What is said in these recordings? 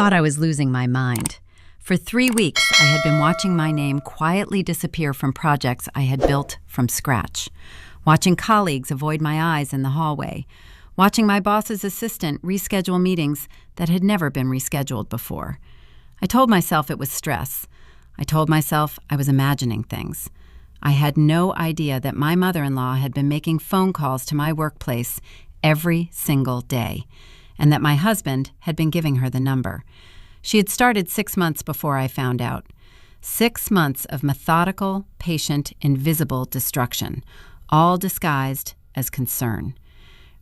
thought I was losing my mind. For 3 weeks, I had been watching my name quietly disappear from projects I had built from scratch, watching colleagues avoid my eyes in the hallway, watching my boss's assistant reschedule meetings that had never been rescheduled before. I told myself it was stress. I told myself I was imagining things. I had no idea that my mother-in-law had been making phone calls to my workplace every single day, and that my husband had been giving her the number. She had started 6 months before I found out. 6 months of methodical, patient, invisible destruction, all disguised as concern.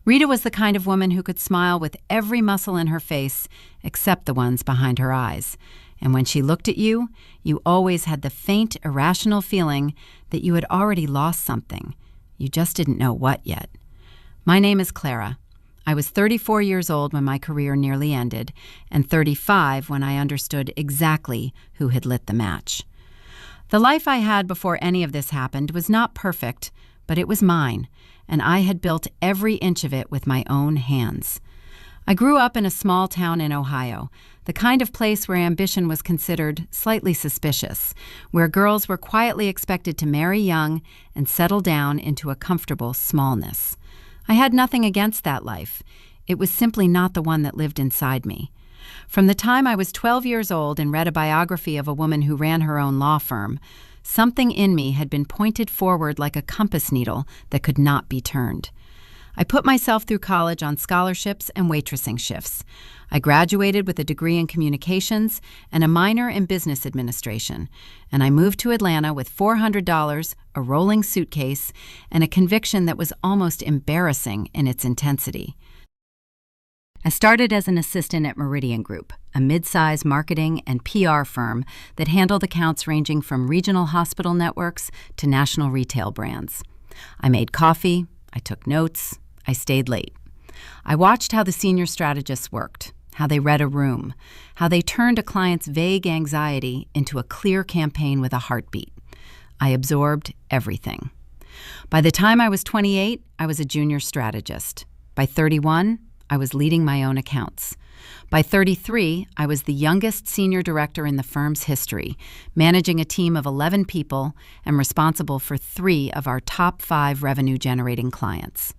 Rita was the kind of woman who could smile with every muscle in her face except the ones behind her eyes. And when she looked at you, you always had the faint, irrational feeling that you had already lost something. You just didn't know what yet. My name is Clara. I was 34 years old when my career nearly ended, and 35 when I understood exactly who had lit the match. The life I had before any of this happened was not perfect, but it was mine, and I had built every inch of it with my own hands. I grew up in a small town in Ohio, the kind of place where ambition was considered slightly suspicious, where girls were quietly expected to marry young and settle down into a comfortable smallness. I had nothing against that life. It was simply not the one that lived inside me. From the time I was 12 years old and read a biography of a woman who ran her own law firm, something in me had been pointed forward like a compass needle that could not be turned. I put myself through college on scholarships and waitressing shifts. I graduated with a degree in communications and a minor in business administration, and I moved to Atlanta with $400, a rolling suitcase, and a conviction that was almost embarrassing in its intensity. I started as an assistant at Meridian Group, a mid-size marketing and PR firm that handled accounts ranging from regional hospital networks to national retail brands. I made coffee, I took notes, I stayed late. I watched how the senior strategists worked, how they read a room, how they turned a client's vague anxiety into a clear campaign with a heartbeat. I absorbed everything. By the time I was 28, I was a junior strategist. By 31, I was leading my own accounts. By 33, I was the youngest senior director in the firm's history, managing a team of 11 people and responsible for 3 of our top 5 revenue-generating clients.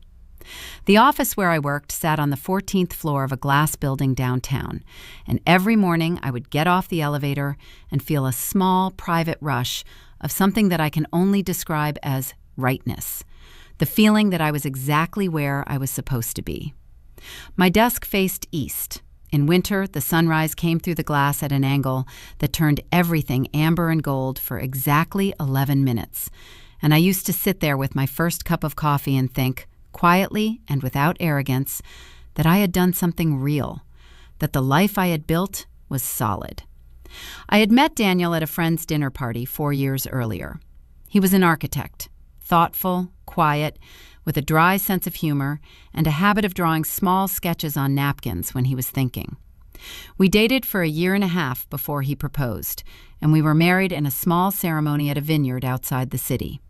The office where I worked sat on the 14th floor of a glass building downtown, and every morning I would get off the elevator and feel a small, private rush of something that I can only describe as rightness, the feeling that I was exactly where I was supposed to be. My desk faced east. In winter, the sunrise came through the glass at an angle that turned everything amber and gold for exactly 11 minutes, and I used to sit there with my first cup of coffee and think, quietly and without arrogance, that I had done something real, that the life I had built was solid. I had met Daniel at a friend's dinner party 4 years earlier. He was an architect, thoughtful, quiet, with a dry sense of humor and a habit of drawing small sketches on napkins when he was thinking. We dated for 1.5 years before he proposed, and we were married in a small ceremony at a vineyard outside the city.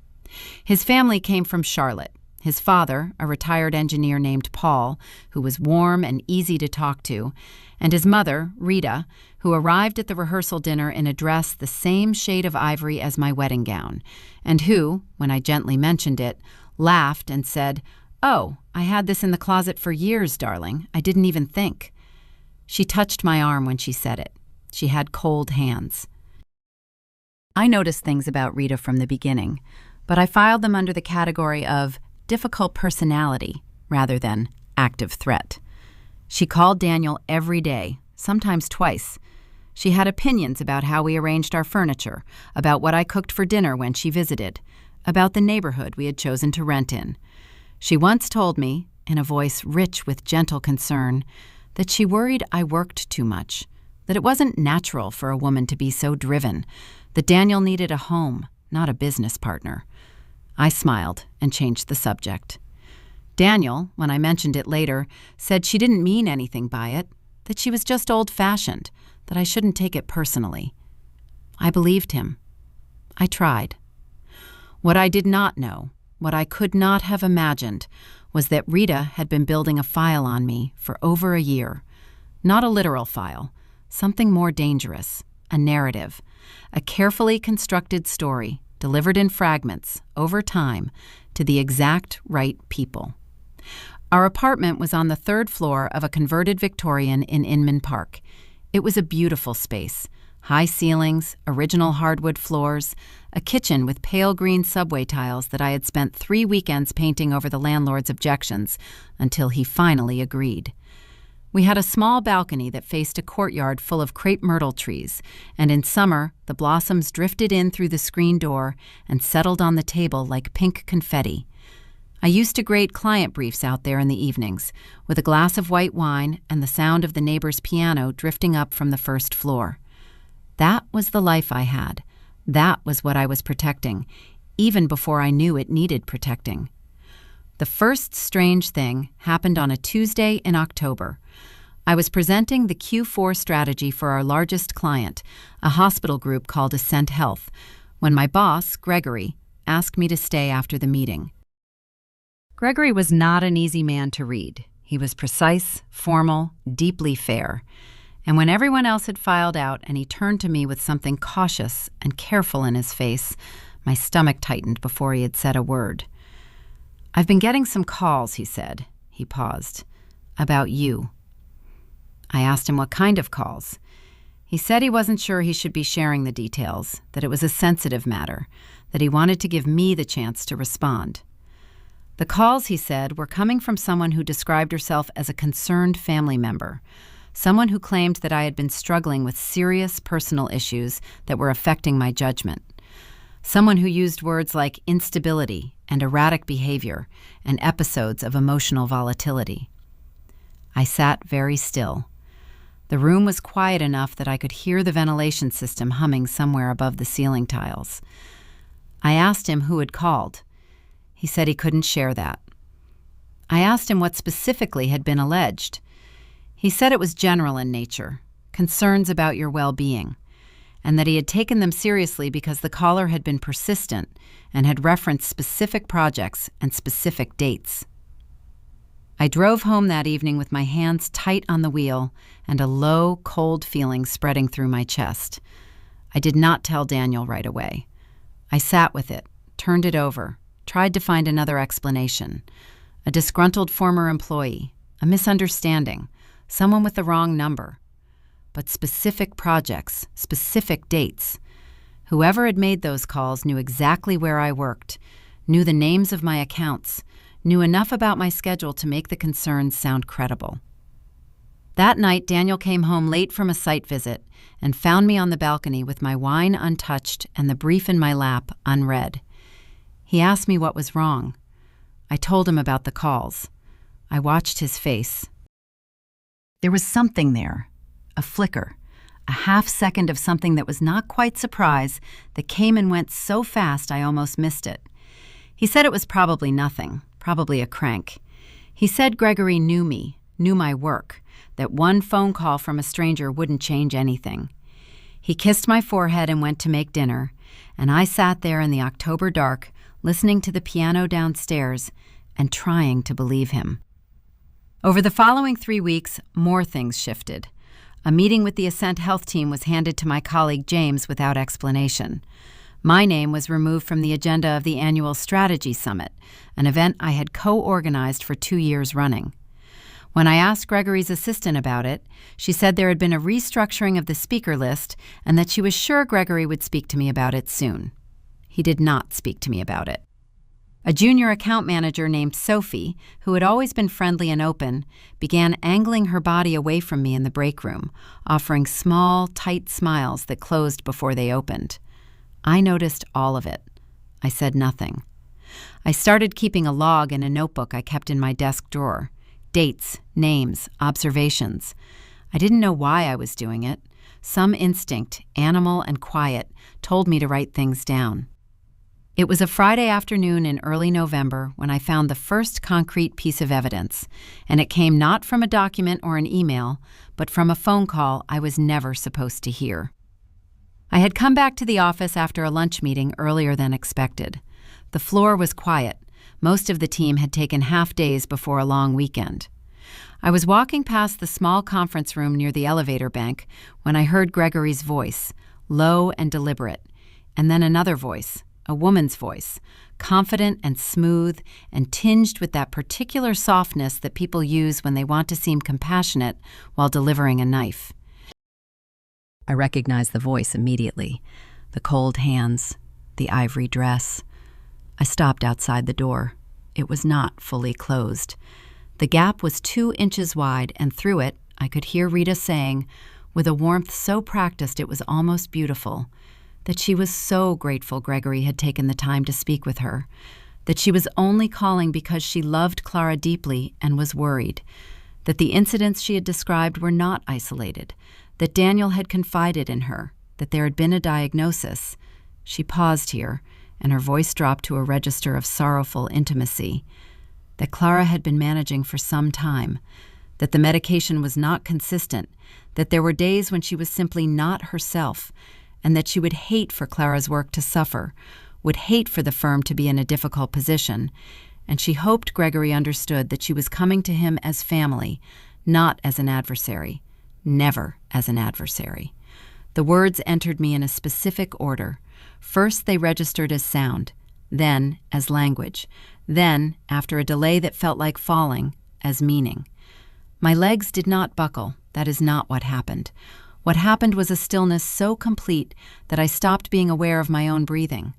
His family came from Charlotte. His father, a retired engineer named Paul, who was warm and easy to talk to, and his mother, Rita, who arrived at the rehearsal dinner in a dress the same shade of ivory as my wedding gown, and who, when I gently mentioned it, laughed and said, "Oh, I had this in the closet for years, darling. I didn't even think." She touched my arm when she said it. She had cold hands. I noticed things about Rita from the beginning, but I filed them under the category of difficult personality rather than active threat. She called Daniel every day, sometimes twice. She had opinions about how we arranged our furniture, about what I cooked for dinner when she visited, about the neighborhood we had chosen to rent in. She once told me, in a voice rich with gentle concern, that she worried I worked too much, that it wasn't natural for a woman to be so driven, that Daniel needed a home, not a business partner. I smiled and changed the subject. Daniel, when I mentioned it later, said she didn't mean anything by it, that she was just old-fashioned, that I shouldn't take it personally. I believed him. I tried. What I did not know, what I could not have imagined, was that Rita had been building a file on me for over a year. Not a literal file, something more dangerous, a narrative, a carefully constructed story delivered in fragments, over time, to the exact right people. Our apartment was on the third floor of a converted Victorian in Inman Park. It was a beautiful space. High ceilings, original hardwood floors, a kitchen with pale green subway tiles that I had spent 3 weekends painting over the landlord's objections until he finally agreed. We had a small balcony that faced a courtyard full of crepe myrtle trees, and in summer, the blossoms drifted in through the screen door and settled on the table like pink confetti. I used to grade client briefs out there in the evenings, with a glass of white wine and the sound of the neighbor's piano drifting up from the first floor. That was the life I had. That was what I was protecting, even before I knew it needed protecting. The first strange thing happened on a Tuesday in October. I was presenting the Q4 strategy for our largest client, a hospital group called Ascent Health, when my boss, Gregory, asked me to stay after the meeting. Gregory was not an easy man to read. He was precise, formal, deeply fair. And when everyone else had filed out and he turned to me with something cautious and careful in his face, my stomach tightened before he had said a word. "I've been getting some calls," he said. He paused. "About you." I asked him what kind of calls. He said he wasn't sure he should be sharing the details, that it was a sensitive matter, that he wanted to give me the chance to respond. The calls, he said, were coming from someone who described herself as a concerned family member, someone who claimed that I had been struggling with serious personal issues that were affecting my judgment, someone who used words like instability and erratic behavior and episodes of emotional volatility. I sat very still. The room was quiet enough that I could hear the ventilation system humming somewhere above the ceiling tiles. I asked him who had called. He said he couldn't share that. I asked him what specifically had been alleged. He said it was general in nature, concerns about your well-being, and that he had taken them seriously because the caller had been persistent and had referenced specific projects and specific dates. I drove home that evening with my hands tight on the wheel and a low, cold feeling spreading through my chest. I did not tell Daniel right away. I sat with it, turned it over, tried to find another explanation. A disgruntled former employee, a misunderstanding, someone with the wrong number. But specific projects, specific dates. Whoever had made those calls knew exactly where I worked, knew the names of my accounts, knew enough about my schedule to make the concerns sound credible. That night, Daniel came home late from a site visit and found me on the balcony with my wine untouched and the brief in my lap unread. He asked me what was wrong. I told him about the calls. I watched his face. There was something there, a flicker, a half-second of something that was not quite surprise, that came and went so fast I almost missed it. He said it was probably nothing, probably a crank. He said Gregory knew me, knew my work, that one phone call from a stranger wouldn't change anything. He kissed my forehead and went to make dinner, and I sat there in the October dark, listening to the piano downstairs and trying to believe him. Over the following 3 weeks, more things shifted. A meeting with the Ascent Health team was handed to my colleague James without explanation. My name was removed from the agenda of the annual Strategy Summit, an event I had co-organized for 2 years running. When I asked Gregory's assistant about it, she said there had been a restructuring of the speaker list and that she was sure Gregory would speak to me about it soon. He did not speak to me about it. A junior account manager named Sophie, who had always been friendly and open, began angling her body away from me in the break room, offering small, tight smiles that closed before they opened. I noticed all of it. I said nothing. I started keeping a log in a notebook I kept in my desk drawer. Dates, names, observations. I didn't know why I was doing it. Some instinct, animal and quiet, told me to write things down. It was a Friday afternoon in early November when I found the first concrete piece of evidence, and it came not from a document or an email, but from a phone call I was never supposed to hear. I had come back to the office after a lunch meeting earlier than expected. The floor was quiet. Most of the team had taken half days before a long weekend. I was walking past the small conference room near the elevator bank when I heard Gregory's voice, low and deliberate, and then another voice, a woman's voice, confident and smooth and tinged with that particular softness that people use when they want to seem compassionate while delivering a knife. I recognized the voice immediately, the cold hands, the ivory dress. I stopped outside the door. It was not fully closed. The gap was 2 inches wide, and through it I could hear Rita saying, with a warmth so practiced it was almost beautiful, that she was so grateful Gregory had taken the time to speak with her, that she was only calling because she loved Clara deeply and was worried, that the incidents she had described were not isolated, that Daniel had confided in her, that there had been a diagnosis. She paused here, and her voice dropped to a register of sorrowful intimacy, that Clara had been managing for some time, that the medication was not consistent, that there were days when she was simply not herself, and that she would hate for Clara's work to suffer, would hate for the firm to be in a difficult position, and she hoped Gregory understood that she was coming to him as family, not as an adversary, never as an adversary. The words entered me in a specific order. First they registered as sound, then as language, then, after a delay that felt like falling, as meaning. My legs did not buckle. That is not what happened. What happened was a stillness so complete that I stopped being aware of my own breathing.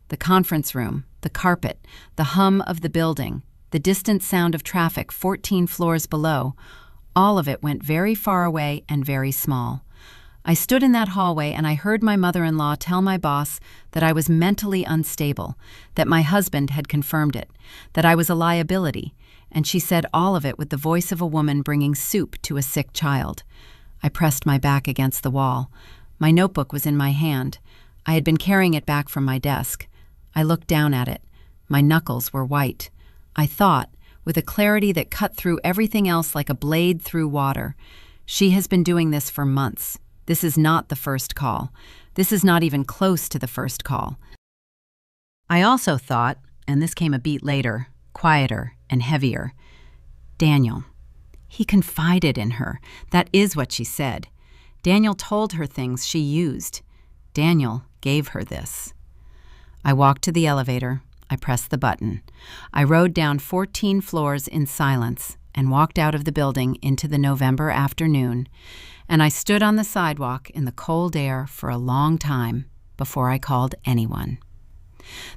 The conference room, the carpet, the hum of the building, the distant sound of traffic 14 floors below, all of it went very far away and very small. I stood in that hallway and I heard my mother-in-law tell my boss that I was mentally unstable, that my husband had confirmed it, that I was a liability, and she said all of it with the voice of a woman bringing soup to a sick child. I pressed my back against the wall. My notebook was in my hand. I had been carrying it back from my desk. I looked down at it. My knuckles were white. I thought, with a clarity that cut through everything else like a blade through water, she has been doing this for months. This is not the first call. This is not even close to the first call. I also thought, and this came a beat later, quieter and heavier, Daniel. He confided in her. That is what she said. Daniel told her things she used. Daniel gave her this. I walked to the elevator. I pressed the button. I rode down 14 floors in silence and walked out of the building into the November afternoon, and I stood on the sidewalk in the cold air for a long time before I called anyone.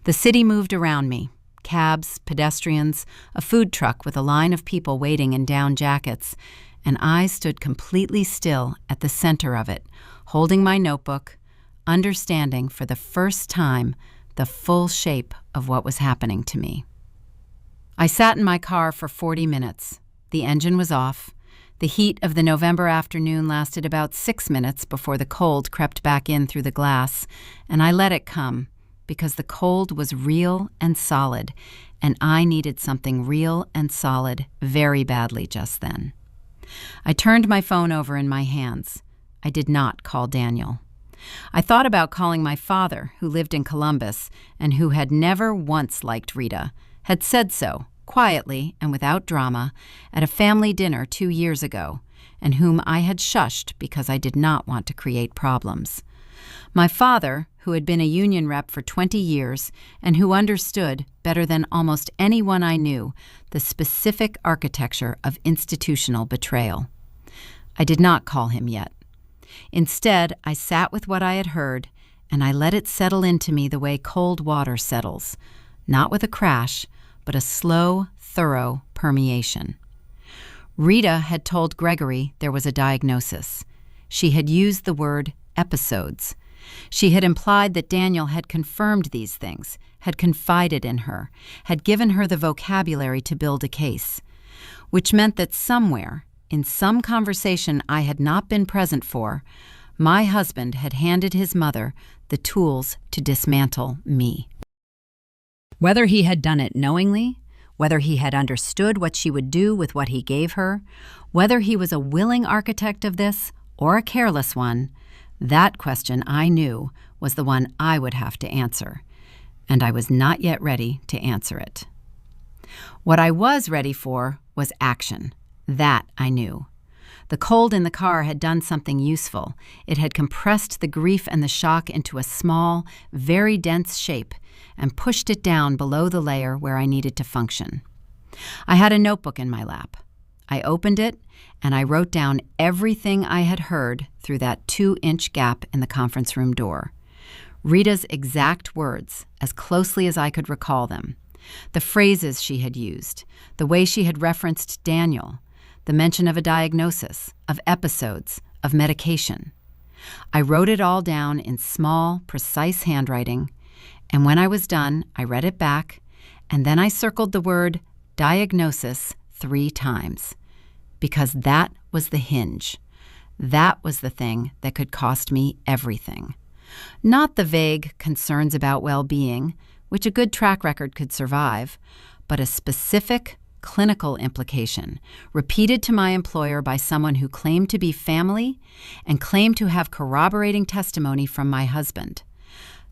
The city moved around me. Cabs, pedestrians, a food truck with a line of people waiting in down jackets, and I stood completely still at the center of it, holding my notebook, understanding for the first time the full shape of what was happening to me. I sat in my car for 40 minutes. The engine was off. The heat of the November afternoon lasted about 6 minutes before the cold crept back in through the glass, and I let it come, because the cold was real and solid, and I needed something real and solid very badly just then. I turned my phone over in my hands. I did not call Daniel. I thought about calling my father, who lived in Columbus and who had never once liked Rita, had said so, quietly and without drama, at a family dinner 2 years ago, and whom I had shushed because I did not want to create problems. My father, who had been a union rep for 20 years and who understood, better than almost anyone I knew, the specific architecture of institutional betrayal. I did not call him yet. Instead, I sat with what I had heard, and I let it settle into me the way cold water settles, not with a crash, but a slow, thorough permeation. Rita had told Gregory there was a diagnosis. She had used the word episodes. She had implied that Daniel had confirmed these things, had confided in her, had given her the vocabulary to build a case, which meant that somewhere, in some conversation I had not been present for, my husband had handed his mother the tools to dismantle me. Whether he had done it knowingly, whether he had understood what she would do with what he gave her, whether he was a willing architect of this or a careless one, that question I knew was the one I would have to answer, and I was not yet ready to answer it. What I was ready for was action, That I knew. The cold in the car had done something useful. It had compressed the grief and the shock into a small, very dense shape and pushed it down below the layer where I needed to function. I had a notebook in my lap. I opened it, and I wrote down everything I had heard through that 2-inch gap in the conference room door. Rita's exact words, as closely as I could recall them. The phrases she had used, the way she had referenced Daniel, the mention of a diagnosis, of episodes, of medication. I wrote it all down in small, precise handwriting, and when I was done, I read it back, and then I circled the word diagnosis 3 times, because that was the hinge. That was the thing that could cost me everything. Not the vague concerns about well-being, which a good track record could survive, but a specific clinical implication, repeated to my employer by someone who claimed to be family and claimed to have corroborating testimony from my husband.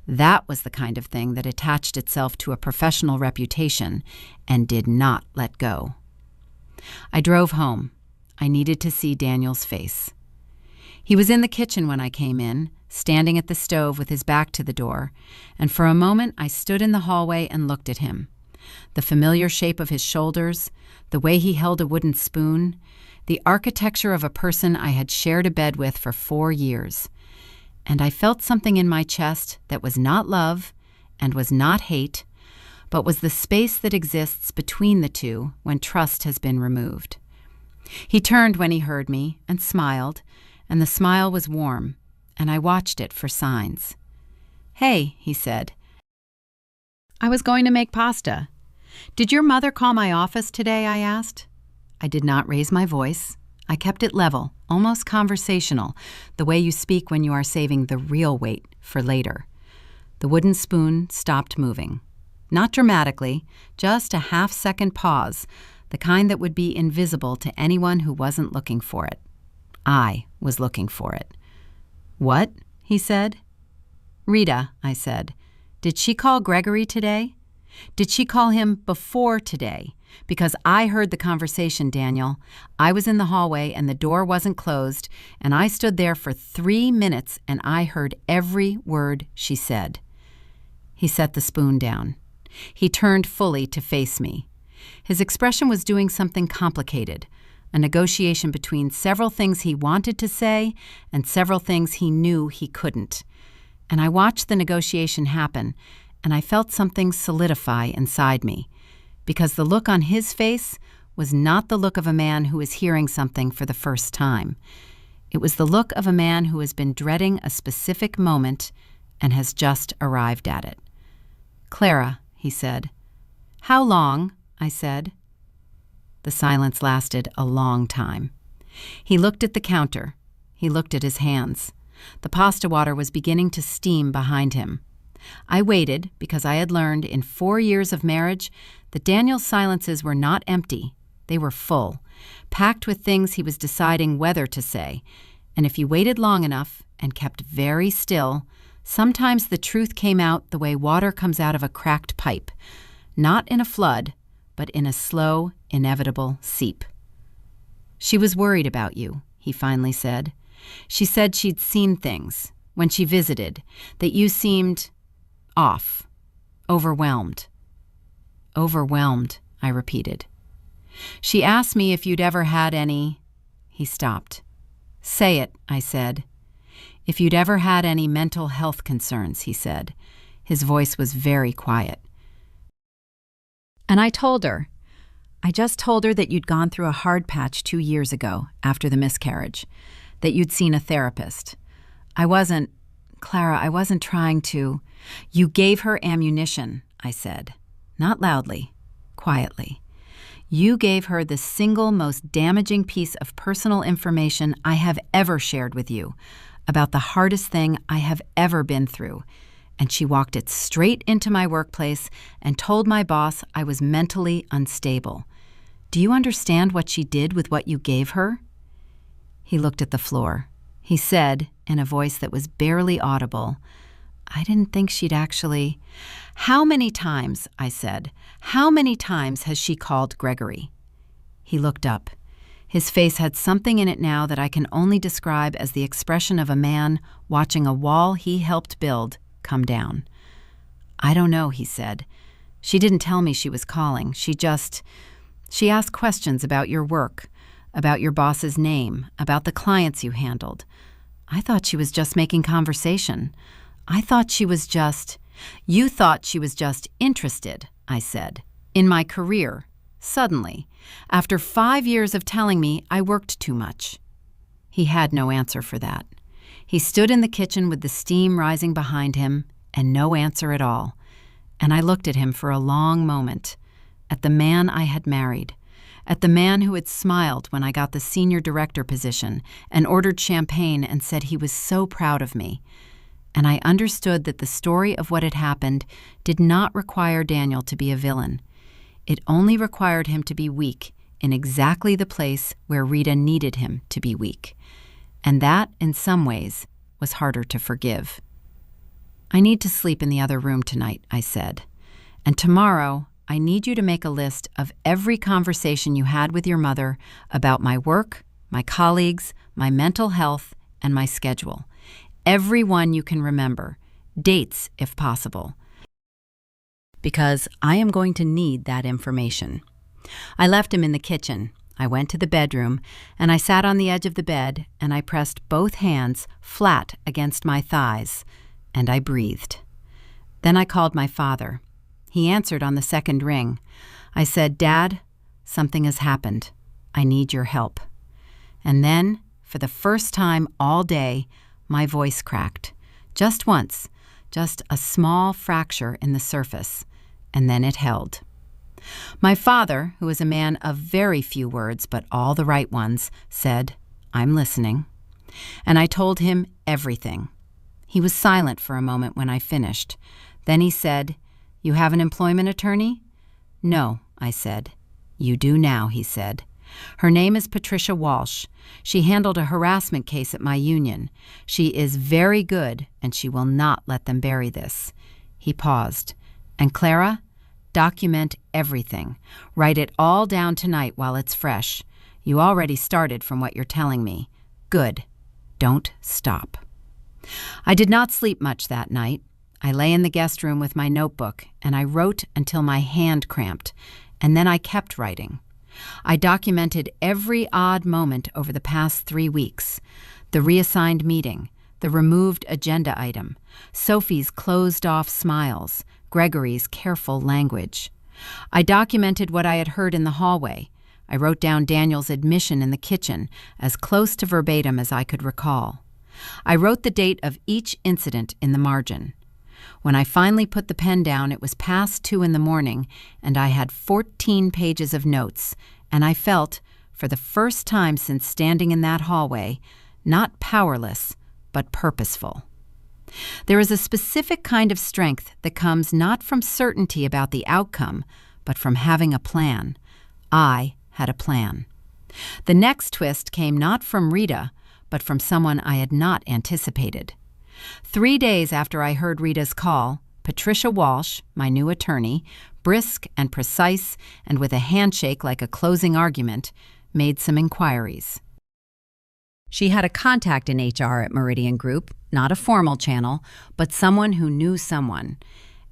That was the kind of thing that attached itself to a professional reputation and did not let go. I drove home. I needed to see Daniel's face. He was in the kitchen when I came in, standing at the stove with his back to the door, and for a moment I stood in the hallway and looked at him. The familiar shape of his shoulders, the way he held a wooden spoon, the architecture of a person I had shared a bed with for 4 years. And I felt something in my chest that was not love and was not hate, but was the space that exists between the two when trust has been removed. He turned when he heard me and smiled, and the smile was warm, and I watched it for signs. "Hey," he said. "I was going to make pasta. Did your mother call my office today?" I asked. I did not raise my voice. I kept it level, almost conversational, the way you speak when you are saving the real weight for later. The wooden spoon stopped moving. Not dramatically, just a half-second pause, the kind that would be invisible to anyone who wasn't looking for it. I was looking for it. "What?" he said. "Rita," I said. "Did she call Gregory today? Did she call him before today? Because I heard the conversation, Daniel. I was in the hallway and the door wasn't closed, and I stood there for 3 minutes and I heard every word she said." He set the spoon down. He turned fully to face me. His expression was doing something complicated, a negotiation between several things he wanted to say and several things he knew he couldn't. And I watched the negotiation happen, and I felt something solidify inside me, because the look on his face was not the look of a man who is hearing something for the first time. It was the look of a man who has been dreading a specific moment and has just arrived at it. "Clara," he said. "How long?" I said. The silence lasted a long time. He looked at the counter. He looked at his hands. The pasta water was beginning to steam behind him. I waited because I had learned in 4 years of marriage that Daniel's silences were not empty. They were full, packed with things he was deciding whether to say. And if you waited long enough and kept very still, sometimes the truth came out the way water comes out of a cracked pipe, not in a flood, but in a slow, inevitable seep. "She was worried about you," he finally said. "She said she'd seen things, when she visited, that you seemed off, overwhelmed." "Overwhelmed," I repeated. "She asked me if you'd ever had any—" He stopped. "Say it," I said. "If you'd ever had any mental health concerns," he said. His voice was very quiet. And I told her. I just told her that you'd gone through a hard patch 2 years ago, after the miscarriage, that you'd seen a therapist. Clara, I wasn't trying to. You gave her ammunition, I said. Not loudly, quietly. You gave her the single most damaging piece of personal information I have ever shared with you about the hardest thing I have ever been through, and she walked it straight into my workplace and told my boss I was mentally unstable. Do you understand what she did with what you gave her? He looked at the floor. He said, in a voice that was barely audible, I didn't think she'd actually. How many times, I said, how many times has she called Gregory? He looked up. His face had something in it now that I can only describe as the expression of a man watching a wall he helped build come down. "I don't know," he said. "She didn't tell me she was calling. She asked questions about your work, about your boss's name, about the clients you handled. I thought she was just making conversation. I thought she was just—" "You thought she was just interested," I said, "in my career. Suddenly, after 5 years of telling me I worked too much." He had no answer for that. He stood in the kitchen with the steam rising behind him and no answer at all. And I looked at him for a long moment, at the man I had married, at the man who had smiled when I got the senior director position and ordered champagne and said he was so proud of me. And I understood that the story of what had happened did not require Daniel to be a villain. It only required him to be weak in exactly the place where Rita needed him to be weak. And that, in some ways, was harder to forgive. "I need to sleep in the other room tonight," I said. "And tomorrow, I need you to make a list of every conversation you had with your mother about my work, my colleagues, my mental health, and my schedule. Every one you can remember. Dates, if possible. Because I am going to need that information." I left him in the kitchen. I went to the bedroom, and I sat on the edge of the bed, and I pressed both hands flat against my thighs, and I breathed. Then I called my father. He answered on the second ring. I said, "Dad, something has happened. I need your help." And then, for the first time all day, my voice cracked. Just once, just a small fracture in the surface, and then it held. My father, who is a man of very few words but all the right ones, said, "I'm listening." And I told him everything. He was silent for a moment when I finished. Then he said, "You have an employment attorney?" "No," I said. "You do now," he said. "Her name is Patricia Walsh. She handled a harassment case at my union. She is very good, and she will not let them bury this." He paused. "And Clara, document everything. Write it all down tonight while it's fresh. You already started from what you're telling me. Good. Don't stop." I did not sleep much that night. I lay in the guest room with my notebook, and I wrote until my hand cramped, and then I kept writing. I documented every odd moment over the past 3 weeks. The reassigned meeting, the removed agenda item, Sophie's closed-off smiles, Gregory's careful language. I documented what I had heard in the hallway. I wrote down Daniel's admission in the kitchen, as close to verbatim as I could recall. I wrote the date of each incident in the margin. When I finally put the pen down, it was past 2 a.m, and I had 14 pages of notes, and I felt, for the first time since standing in that hallway, not powerless, but purposeful. There is a specific kind of strength that comes not from certainty about the outcome, but from having a plan. I had a plan. The next twist came not from Rita, but from someone I had not anticipated. 3 days after I heard Rita's call, Patricia Walsh, my new attorney, brisk and precise and with a handshake like a closing argument, made some inquiries. She had a contact in HR at Meridian Group, not a formal channel, but someone who knew someone.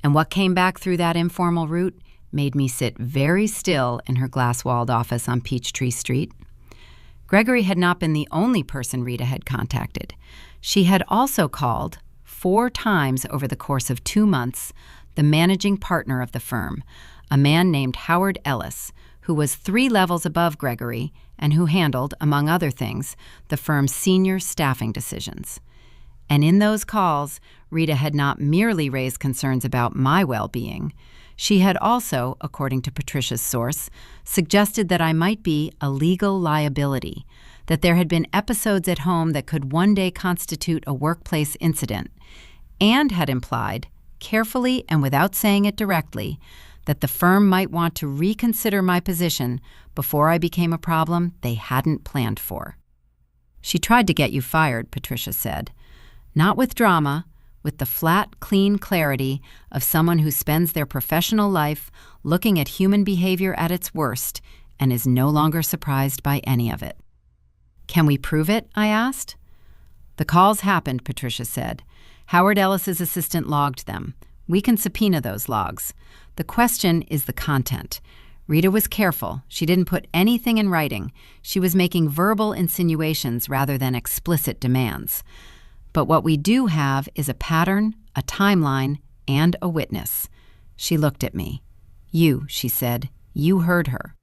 And what came back through that informal route made me sit very still in her glass-walled office on Peachtree Street. Gregory had not been the only person Rita had contacted. She had also called, 4 times over the course of 2 months, the managing partner of the firm, a man named Howard Ellis, who was 3 levels above Gregory and who handled, among other things, the firm's senior staffing decisions. And in those calls, Rita had not merely raised concerns about my well-being. She had also, according to Patricia's source, suggested that I might be a legal liability, that there had been episodes at home that could one day constitute a workplace incident, and had implied, carefully and without saying it directly, that the firm might want to reconsider my position before I became a problem they hadn't planned for. "She tried to get you fired," Patricia said. "Not with drama, with the flat, clean clarity of someone who spends their professional life looking at human behavior at its worst and is no longer surprised by any of it. Can we prove it? I asked. The calls happened, Patricia said. Howard Ellis's assistant logged them. We can subpoena those logs. The question is the content. Rita was careful. She didn't put anything in writing. She was making verbal insinuations rather than explicit demands. But what we do have is a pattern, a timeline, and a witness. She looked at me. You, she said. You heard her.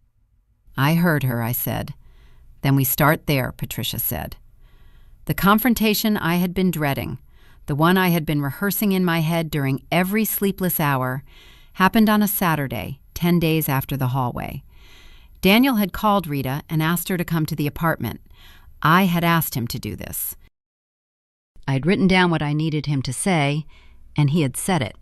I heard her, I said. Then we start there, Patricia said. The confrontation I had been dreading, the one I had been rehearsing in my head during every sleepless hour, happened on a Saturday, 10 days after the hallway. Daniel had called Rita and asked her to come to the apartment. I had asked him to do this. I'd written down what I needed him to say, and he had said it,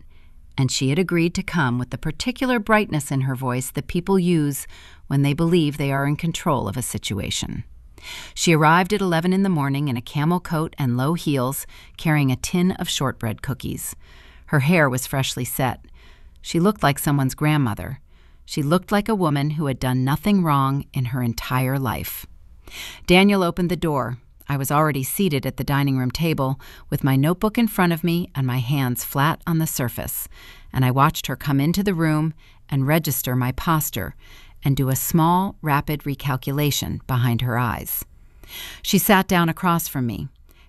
and she had agreed to come with the particular brightness in her voice that people use when they believe they are in control of a situation. She arrived at 11 in the morning in a camel coat and low heels, carrying a tin of shortbread cookies. Her hair was freshly set. She looked like someone's grandmother. She looked like a woman who had done nothing wrong in her entire life. Daniel opened the door. I was already seated at the dining room table with my notebook in front of me and my hands flat on the surface, and I watched her come into the room and register my posture and do a small, rapid recalculation behind her eyes. She sat down across from me.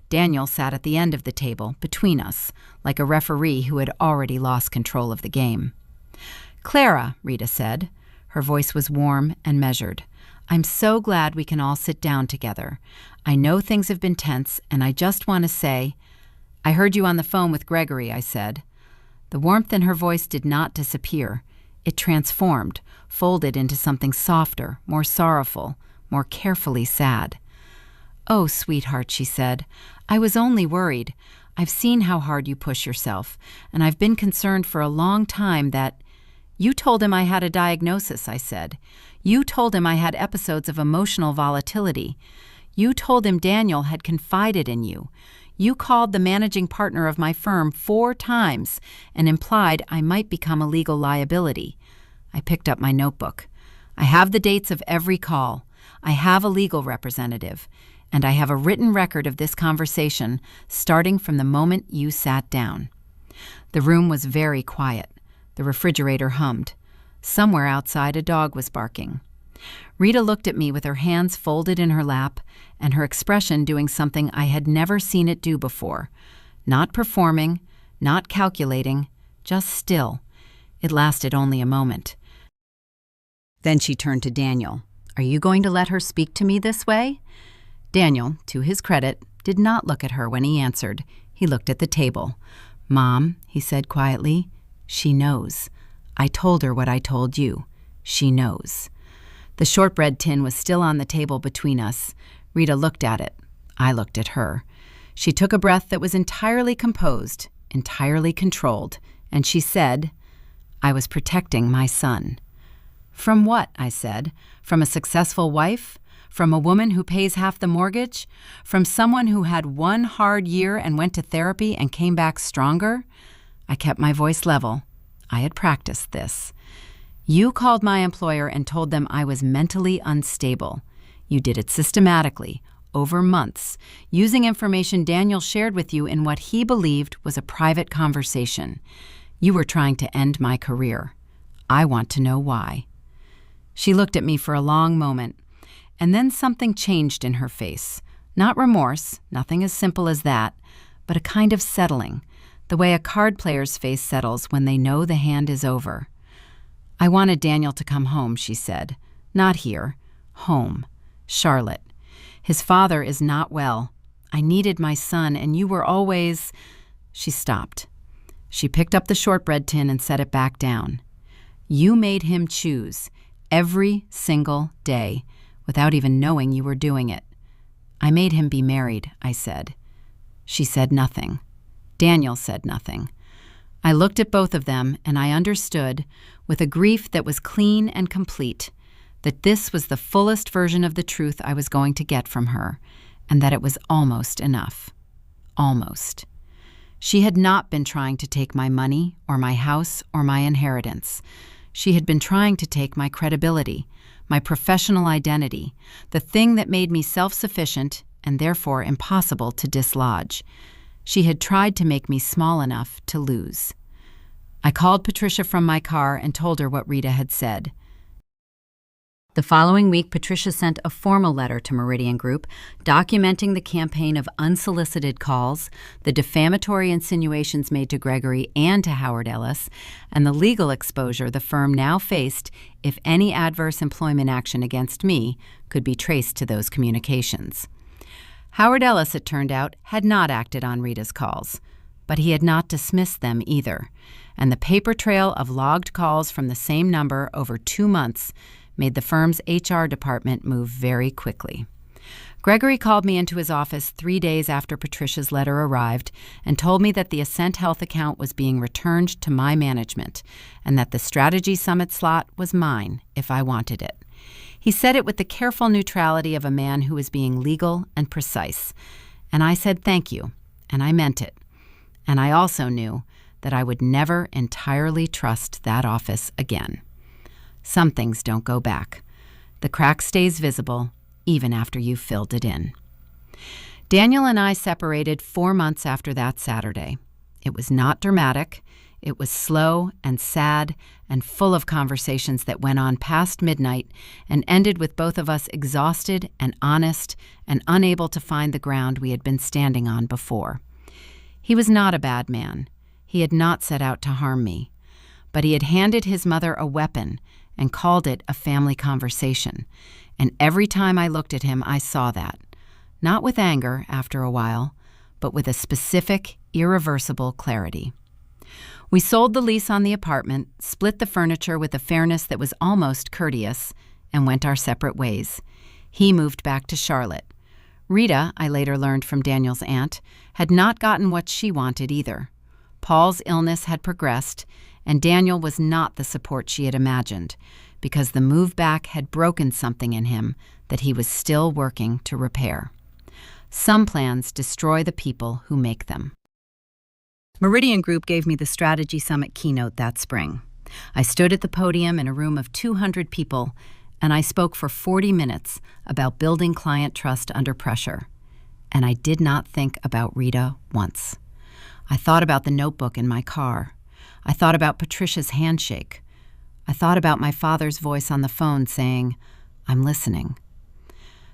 Daniel sat at the end of the table, between us, like a referee who had already lost control of the game. Clara, Rita said. Her voice was warm and measured. I'm so glad we can all sit down together. I know things have been tense, and I just want to say, I heard you on the phone with Gregory, I said. The warmth in her voice did not disappear. It transformed, folded into something softer, more sorrowful, more carefully sad. Oh, sweetheart, she said. I was only worried. I've seen how hard you push yourself, and I've been concerned for a long time that— You told him I had a diagnosis, I said. You told him I had episodes of emotional volatility. You told him Daniel had confided in you. You called the managing partner of my firm 4 times and implied I might become a legal liability. I picked up my notebook. I have the dates of every call. I have a legal representative. And I have a written record of this conversation starting from the moment you sat down. The room was very quiet. The refrigerator hummed. Somewhere outside, a dog was barking. Rita looked at me with her hands folded in her lap and her expression doing something I had never seen it do before. Not performing, not calculating, just still. It lasted only a moment. Then she turned to Daniel. Are you going to let her speak to me this way? Daniel, to his credit, did not look at her when he answered. He looked at the table. Mom, he said quietly, she knows. I told her what I told you. She knows. The shortbread tin was still on the table between us. Rita looked at it. I looked at her. She took a breath that was entirely composed, entirely controlled, and she said, I was protecting my son. From what? I said. From a successful wife? From a woman who pays half the mortgage? From someone who had 1 hard year and went to therapy and came back stronger? I kept my voice level. I had practiced this. You called my employer and told them I was mentally unstable. You did it systematically, over months, using information Daniel shared with you in what he believed was a private conversation. You were trying to end my career. I want to know why. She looked at me for a long moment, and then something changed in her face. Not remorse, nothing as simple as that, but a kind of settling, the way a card player's face settles when they know the hand is over. I wanted Daniel to come home, she said. Not here. Home. Charlotte. His father is not well. I needed my son, and you were always— She stopped. She picked up the shortbread tin and set it back down. You made him choose, every single day, without even knowing you were doing it. I made him be married, I said. She said nothing. Daniel said nothing. I looked at both of them, and I understood, with a grief that was clean and complete, that this was the fullest version of the truth I was going to get from her, and that it was almost enough. Almost. She had not been trying to take my money or my house or my inheritance. She had been trying to take my credibility, my professional identity, the thing that made me self-sufficient and therefore impossible to dislodge. She had tried to make me small enough to lose. I called Patricia from my car and told her what Rita had said. The following week, Patricia sent a formal letter to Meridian Group documenting the campaign of unsolicited calls, the defamatory insinuations made to Gregory and to Howard Ellis, and the legal exposure the firm now faced if any adverse employment action against me could be traced to those communications. Howard Ellis, it turned out, had not acted on Rita's calls, but he had not dismissed them either, and the paper trail of logged calls from the same number over 2 months made the firm's HR department move very quickly. Gregory called me into his office 3 days after Patricia's letter arrived and told me that the Ascent Health account was being returned to my management and that the Strategy Summit slot was mine if I wanted it. He said it with the careful neutrality of a man who was being legal and precise, and I said thank you, and I meant it. And I also knew that I would never entirely trust that office again. Some things don't go back. The crack stays visible even after you've filled it in. Daniel and I separated 4 months after that Saturday. It was not dramatic. It was slow and sad and full of conversations that went on past midnight and ended with both of us exhausted and honest and unable to find the ground we had been standing on before. He was not a bad man. He had not set out to harm me. But he had handed his mother a weapon and called it a family conversation. And every time I looked at him, I saw that. Not with anger after a while, but with a specific, irreversible clarity. We sold the lease on the apartment, split the furniture with a fairness that was almost courteous, and went our separate ways. He moved back to Charlotte. Rita, I later learned from Daniel's aunt, had not gotten what she wanted either. Paul's illness had progressed, and Daniel was not the support she had imagined, because the move back had broken something in him that he was still working to repair. Some plans destroy the people who make them. Meridian Group gave me the Strategy Summit keynote that spring. I stood at the podium in a room of 200 people, and I spoke for 40 minutes about building client trust under pressure. And I did not think about Rita once. I thought about the notebook in my car. I thought about Patricia's handshake. I thought about my father's voice on the phone saying, "I'm listening."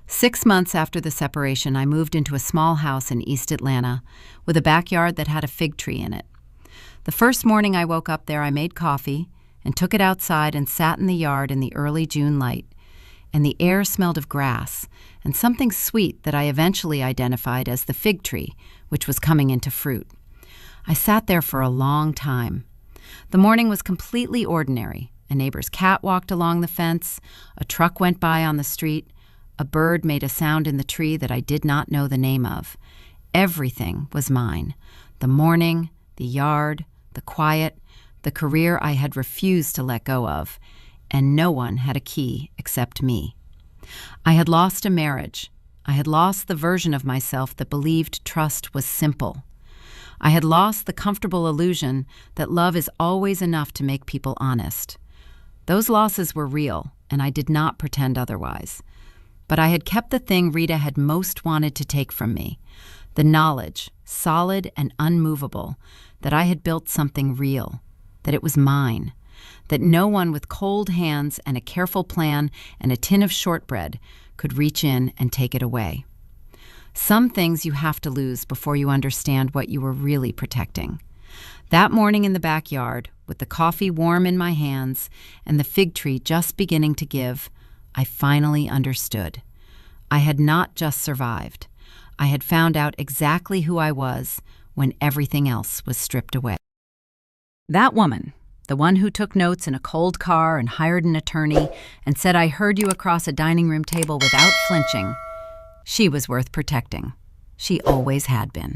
6 months after the separation, I moved into a small house in East Atlanta with a backyard that had a fig tree in it. The first morning I woke up there, I made coffee and took it outside and sat in the yard in the early June light, and the air smelled of grass and something sweet that I eventually identified as the fig tree, which was coming into fruit. I sat there for a long time. The morning was completely ordinary. A neighbor's cat walked along the fence, a truck went by on the street, a bird made a sound in the tree that I did not know the name of. Everything was mine. The morning, the yard, the quiet, the career I had refused to let go of, and no one had a key except me. I had lost a marriage. I had lost the version of myself that believed trust was simple. I had lost the comfortable illusion that love is always enough to make people honest. Those losses were real, and I did not pretend otherwise. But I had kept the thing Rita had most wanted to take from me, the knowledge, solid and unmovable, that I had built something real, that it was mine, that no one with cold hands and a careful plan and a tin of shortbread could reach in and take it away. Some things you have to lose before you understand what you were really protecting. That morning in the backyard, with the coffee warm in my hands and the fig tree just beginning to give, I finally understood. I had not just survived. I had found out exactly who I was when everything else was stripped away. That woman, the one who took notes in a cold car and hired an attorney and said I heard you across a dining room table without flinching, she was worth protecting. She always had been.